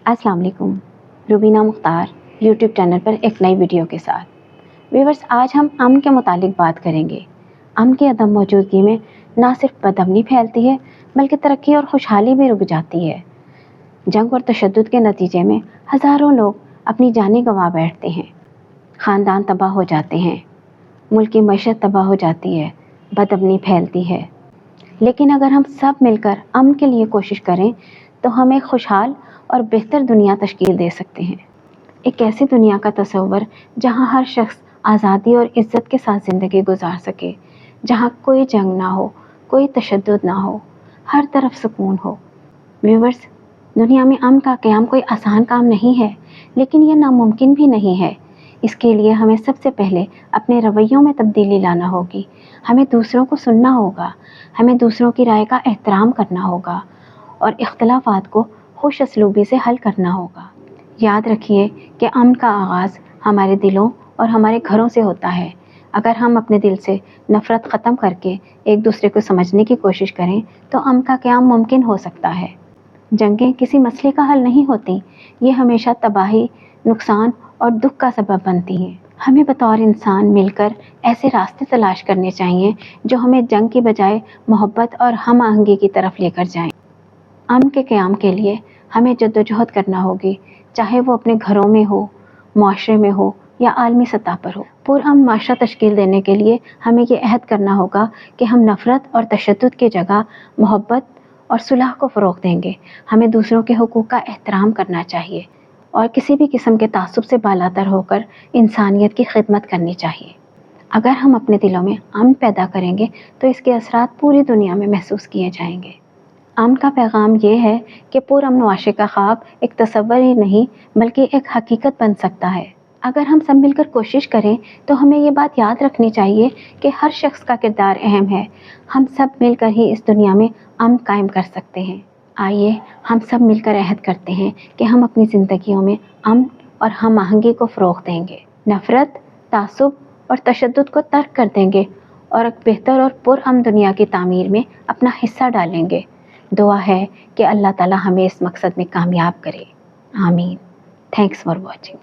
अस्सलाम वालेकुम। Rubina Mukhtar YouTube channel पर एक नई वीडियो के साथ। व्यूवर्स, आज हम अमन के मुतालिक बात करेंगे। अमन की अदम मौजूदगी में ना सिर्फ बदअमनी फैलती है बल्कि तरक्की और खुशहाली भी रुक जाती है। जंग और तशद्दुद के नतीजे में हज़ारों लोग अपनी जानें गंवा बैठते हैं, ख़ानदान तबाह हो जाते हैं, मुल्क की मईशत तबाह हो जाती है, बदअमनी फैलती है। लेकिन अगर हम सब मिलकर अमन के लिए कोशिश करें तो हम एक खुशहाल और बेहतर दुनिया तश्कील दे सकते हैं। एक ऐसी दुनिया का तस्वर जहां हर शख्स आज़ादी और इज़्ज़त के साथ ज़िंदगी गुजार सके, जहां कोई जंग ना हो, कोई तशद्दुद ना हो, हर तरफ सुकून हो। व्यूवर्स, दुनिया में अमन का क़याम कोई आसान काम नहीं है, लेकिन यह नामुमकिन भी नहीं है। इसके लिए हमें सबसे पहले अपने रवैयों में तब्दीली लाना होगी। हमें दूसरों को सुनना होगा, हमें दूसरों की राय का एहतराम करना होगा और इख्तिलाफ़ात को खुश असलूबी से हल करना होगा। याद रखिए कि अमन का आगाज़ हमारे दिलों और हमारे घरों से होता है। अगर हम अपने दिल से नफ़रत ख़त्म करके एक दूसरे को समझने की कोशिश करें तो अमन का क़याम मुमकिन हो सकता है। जंगें किसी मसले का हल नहीं होती, ये हमेशा तबाही, नुकसान और दुख का सबब बनती हैं। हमें बतौर इंसान मिलकर ऐसे रास्ते तलाश करने चाहिए जो हमें जंग की बजाय मोहब्बत और हम आहंगी की तरफ लेकर जाएं। अमन के क़याम के लिए हमें जद्दोजहद करना होगी, चाहे वो अपने घरों में हो, माशरे में हो या आलमी सतह पर हो। पुरअमन माशरा तश्कील देने के लिए हमें ये अहद करना होगा कि हम नफ़रत और तशद्दुद की जगह मोहब्बत और सुलह को फ़रोग़ देंगे। हमें दूसरों के हुकूक़ का एहतराम करना चाहिए और किसी भी किस्म के तासुब से बालातर होकर इंसानियत की खिदमत करनी चाहिए। अगर हम अपने दिलों में अमन पैदा करेंगे तो इसके असरात पूरी दुनिया में महसूस किए जाएंगे। अमन का पैगाम ये है कि पुरअमन मुआशरे का ख्वाब एक तस्वर ही नहीं बल्कि एक हकीकत बन सकता है। अगर हम सब मिलकर कोशिश करें तो हमें ये बात याद रखनी चाहिए कि हर शख्स का किरदार अहम है। हम सब मिलकर ही इस दुनिया में अमन कायम कर सकते हैं। आइए हम सब मिलकर अहद करते हैं कि हम अपनी ज़िंदगियों में अमन और हम आहंगी को फ़रोग़ देंगे, नफ़रत, तासुब और तशद्दुद को तर्क कर देंगे और एक बेहतर और पुरअमन दुनिया की तामीर में अपना हिस्सा डालेंगे। दुआ है कि अल्लाह ताला हमें इस मकसद में कामयाब करे। आमीन। Thanks for watching.